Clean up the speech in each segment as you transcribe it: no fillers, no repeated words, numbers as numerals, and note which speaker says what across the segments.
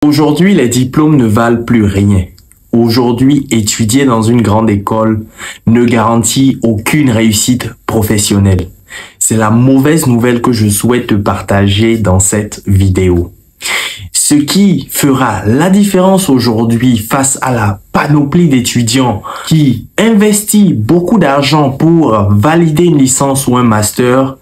Speaker 1: Aujourd'hui, les diplômes ne valent plus rien. Aujourd'hui, étudier dans une grande école ne garantit aucune réussite professionnelle. C'est la mauvaise nouvelle que je souhaite te partager dans cette vidéo. Ce qui fera la différence aujourd'hui face à la panoplie d'étudiants qui investissent beaucoup d'argent pour valider une licence ou un master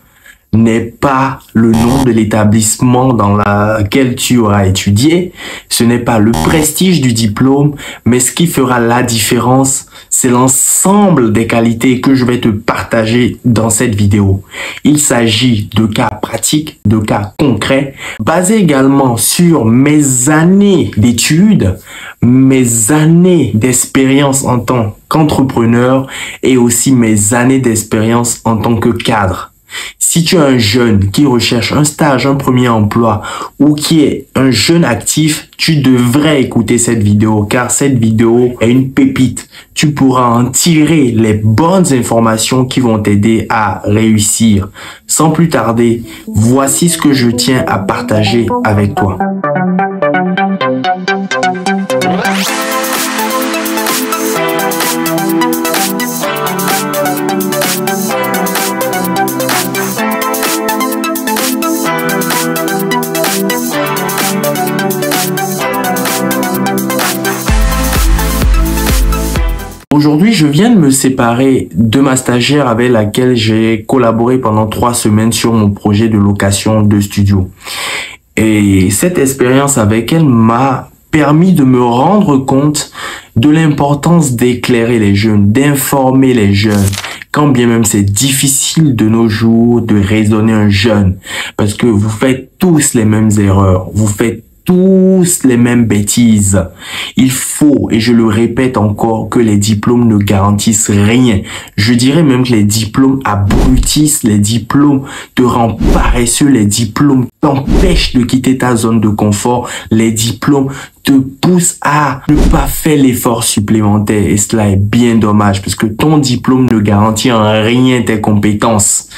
Speaker 1: n'est pas le nom de l'établissement dans lequel tu auras étudié, ce n'est pas le prestige du diplôme, mais ce qui fera la différence, c'est l'ensemble des qualités que je vais te partager dans cette vidéo. Il s'agit de cas pratiques, de cas concrets, basés également sur mes années d'études, mes années d'expérience en tant qu'entrepreneur et aussi mes années d'expérience en tant que cadre. Si tu es un jeune qui recherche un stage, un premier emploi ou qui est un jeune actif, tu devrais écouter cette vidéo car cette vidéo est une pépite. Tu pourras en tirer les bonnes informations qui vont t'aider à réussir. Sans plus tarder, voici ce que je tiens à partager avec toi. Aujourd'hui, je viens de me séparer de ma stagiaire avec laquelle j'ai collaboré pendant 3 semaines sur mon projet de location de studio. Et cette expérience avec elle m'a permis de me rendre compte de l'importance d'éclairer les jeunes, d'informer les jeunes. Quand bien même c'est difficile de nos jours de raisonner un jeune, parce que vous faites tous les mêmes erreurs, vous faites tous les mêmes bêtises. Il faut, et je le répète encore, que les diplômes ne garantissent rien. Je dirais même que les diplômes abrutissent, les diplômes te rendent paresseux, les diplômes t'empêchent de quitter ta zone de confort, les diplômes te poussent à ne pas faire l'effort supplémentaire. Et cela est bien dommage parce que ton diplôme ne garantit en rien tes compétences.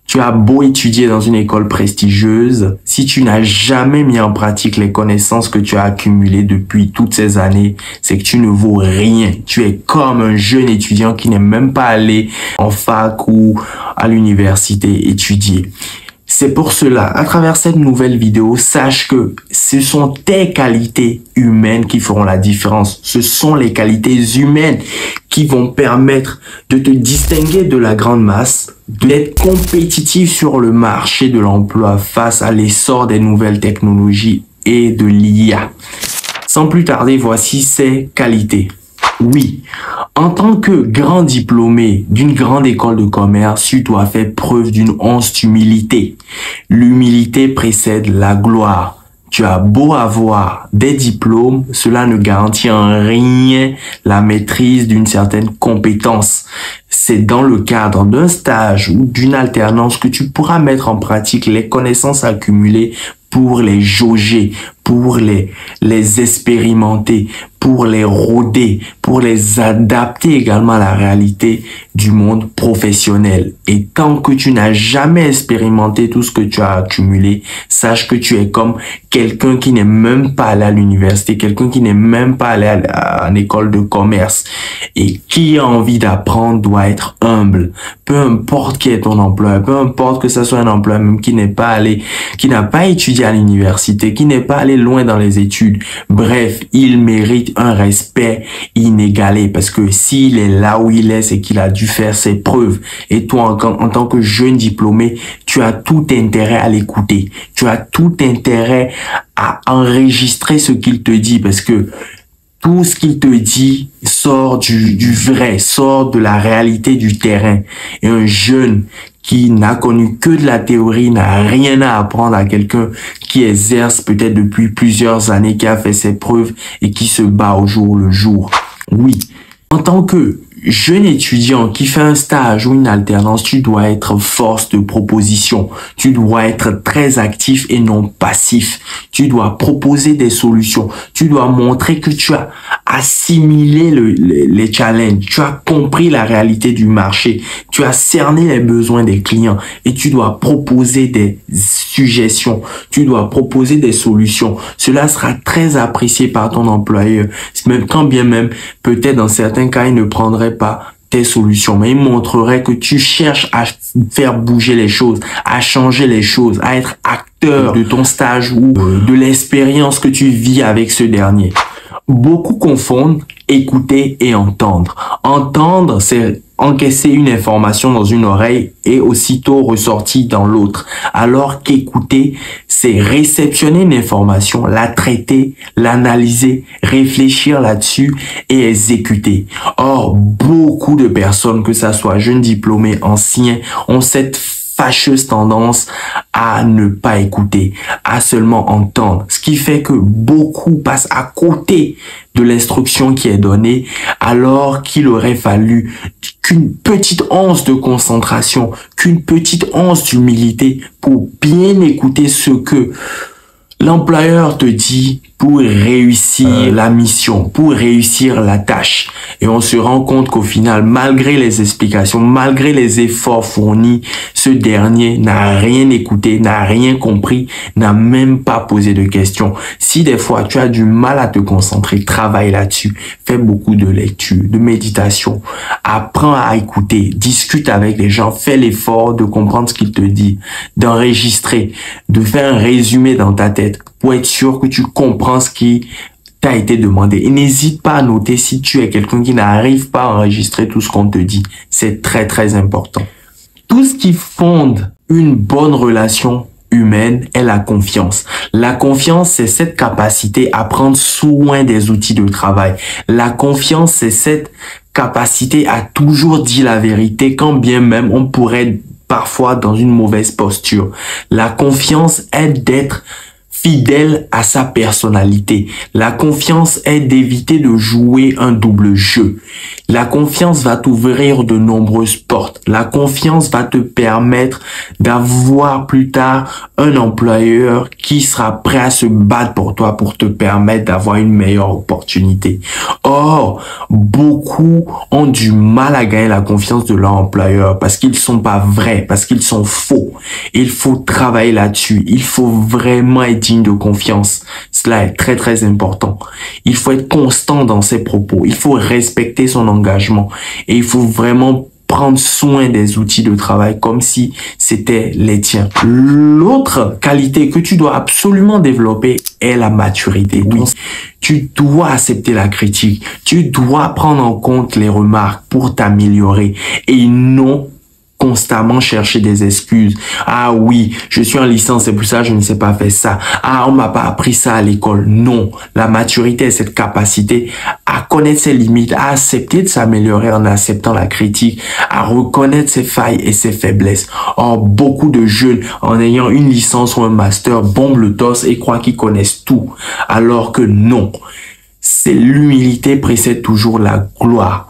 Speaker 1: Tu as beau étudier dans une école prestigieuse, si tu n'as jamais mis en pratique les connaissances que tu as accumulées depuis toutes ces années, c'est que tu ne vaux rien. Tu es comme un jeune étudiant qui n'est même pas allé en fac ou à l'université étudier. C'est pour cela, à travers cette nouvelle vidéo, sache que ce sont tes qualités humaines qui feront la différence. Ce sont les qualités humaines qui vont permettre de te distinguer de la grande masse, d'être compétitif sur le marché de l'emploi face à l'essor des nouvelles technologies et de l'IA. Sans plus tarder, voici ces qualités. Oui, en tant que grand diplômé d'une grande école de commerce, tu dois faire preuve d'une once humilité. L'humilité précède la gloire. Tu as beau avoir des diplômes, cela ne garantit en rien la maîtrise d'une certaine compétence. C'est dans le cadre d'un stage ou d'une alternance que tu pourras mettre en pratique les connaissances accumulées pour les jauger, pour les expérimenter, pour les rôder, pour les adapter également à la réalité du monde professionnel. Et tant que tu n'as jamais expérimenté tout ce que tu as accumulé, sache que tu es comme quelqu'un qui n'est même pas allé à l'université, quelqu'un qui n'est même pas allé à une école de commerce et qui a envie d'apprendre doit être humble. Peu importe qui est ton emploi, peu importe que ce soit un emploi même qui n'est pas allé, qui n'a pas étudié à l'université, qui n'est pas allé loin dans les études. Bref, il mérite un respect inégalé parce que s'il est là où il est, c'est qu'il a dû faire ses preuves. Et toi, en tant que jeune diplômé, tu as tout intérêt à l'écouter. Tu as tout intérêt à enregistrer ce qu'il te dit parce que tout ce qu'il te dit sort du vrai, sort de la réalité du terrain. Et un jeune qui n'a connu que de la théorie n'a rien à apprendre à quelqu'un qui exerce peut-être depuis plusieurs années, qui a fait ses preuves et qui se bat au jour le jour. Oui, en tant que jeune étudiant qui fait un stage ou une alternance, tu dois être force de proposition. Tu dois être très actif et non passif. Tu dois proposer des solutions. Tu dois montrer que tu as assimilé les challenges. Tu as compris la réalité du marché. Tu as cerné les besoins des clients et tu dois proposer des suggestions. Tu dois proposer des solutions. Cela sera très apprécié par ton employeur. Même quand bien même, peut-être dans certains cas, il ne prendrait pas tes solutions, mais il montrerait que tu cherches à faire bouger les choses, à changer les choses, à être acteur de ton stage ou de l'expérience que tu vis avec ce dernier. Beaucoup confondent écouter et entendre. Entendre, c'est encaisser une information dans une oreille et aussitôt ressortir dans l'autre. Alors qu'écouter, c'est réceptionner une information, la traiter, l'analyser, réfléchir là-dessus et exécuter. Or, beaucoup de personnes, que ça soit jeunes diplômés, anciens, ont cette fâcheuse tendance à ne pas écouter, à seulement entendre. Ce qui fait que beaucoup passent à côté de l'instruction qui est donnée, alors qu'il aurait fallu qu'une petite once de concentration, qu'une petite once d'humilité pour bien écouter ce que l'employeur te dit pour réussir la mission, pour réussir la tâche. Et on se rend compte qu'au final, malgré les explications, malgré les efforts fournis, ce dernier n'a rien écouté, n'a rien compris, n'a même pas posé de questions. Si des fois tu as du mal à te concentrer, travaille là-dessus. Fais beaucoup de lecture, de méditation. Apprends à écouter, discute avec les gens, fais l'effort de comprendre ce qu'ils te disent, d'enregistrer, de faire un résumé dans ta tête pour être sûr que tu comprends ce qui t'a été demandé. Et n'hésite pas à noter si tu es quelqu'un qui n'arrive pas à enregistrer tout ce qu'on te dit. C'est très, très important. Tout ce qui fonde une bonne relation humaine est la confiance. La confiance, c'est cette capacité à prendre soin des outils de travail. La confiance, c'est cette capacité à toujours dire la vérité quand bien même on pourrait être parfois dans une mauvaise posture. La confiance est d'être fidèle à sa personnalité. La confiance est d'éviter de jouer un double jeu. La confiance va t'ouvrir de nombreuses portes. La confiance va te permettre d'avoir plus tard un employeur qui sera prêt à se battre pour toi pour te permettre d'avoir une meilleure opportunité. Or, beaucoup ont du mal à gagner la confiance de leur employeur parce qu'ils sont pas vrais, parce qu'ils sont faux. Il faut travailler là-dessus. Il faut vraiment être digne de confiance. Cela est très, très important. Il faut être constant dans ses propos. Il faut respecter son engagement. Et il faut vraiment prendre soin des outils de travail comme si c'était les tiens. L'autre qualité que tu dois absolument développer est la maturité. Oui, tu dois accepter la critique. Tu dois prendre en compte les remarques pour t'améliorer et non constamment chercher des excuses. Ah oui, je suis en licence, c'est pour ça que je ne sais pas faire ça. Ah, on m'a pas appris ça à l'école. Non, la maturité est cette capacité à connaître ses limites, à accepter de s'améliorer en acceptant la critique, à reconnaître ses failles et ses faiblesses. Or, beaucoup de jeunes, en ayant une licence ou un master, bombent le torse et croient qu'ils connaissent tout. Alors que non, c'est l'humilité précède toujours la gloire.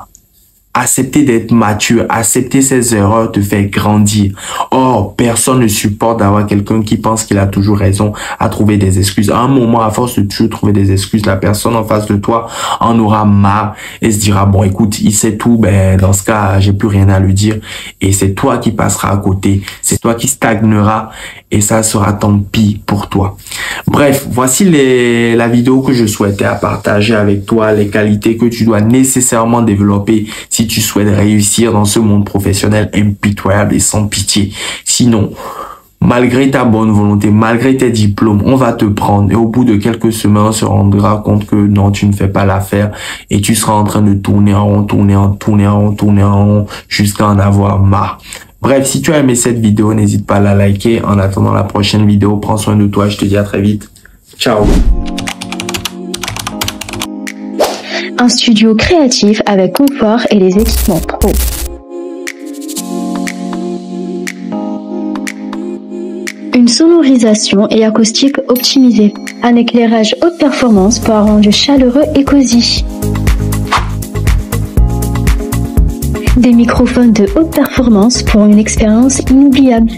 Speaker 1: Accepter d'être mature, accepter ses erreurs te fait grandir. Or, personne ne supporte d'avoir quelqu'un qui pense qu'il a toujours raison à trouver des excuses. À un moment, à force de toujours trouver des excuses, la personne en face de toi en aura marre et se dira, bon, écoute, il sait tout, ben, dans ce cas, j'ai plus rien à lui dire. Et c'est toi qui passeras à côté. C'est toi qui stagneras et ça sera tant pis pour toi. Bref, voici la vidéo que je souhaitais partager avec toi, les qualités que tu dois nécessairement développer si tu souhaites réussir dans ce monde professionnel impitoyable et sans pitié. Sinon, malgré ta bonne volonté, malgré tes diplômes, on va te prendre et au bout de quelques semaines, on se rendra compte que non, tu ne fais pas l'affaire et tu seras en train de tourner en rond, tourner en rond jusqu'à en avoir marre. Bref, si tu as aimé cette vidéo, n'hésite pas à la liker. En attendant la prochaine vidéo, prends soin de toi. Je te dis à très vite. Ciao.
Speaker 2: Un studio créatif avec confort et les équipements pro. Une sonorisation et acoustique optimisée. Un éclairage haute performance pour un rendu chaleureux et cosy. des microphones de haute performance pour une expérience inoubliable.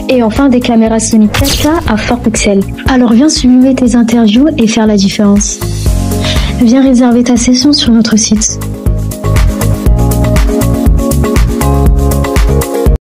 Speaker 2: Et enfin, des caméras Sony 4K à fort pixel. Alors viens sublimer tes interviews et faire la différence. Viens réserver ta session sur notre site.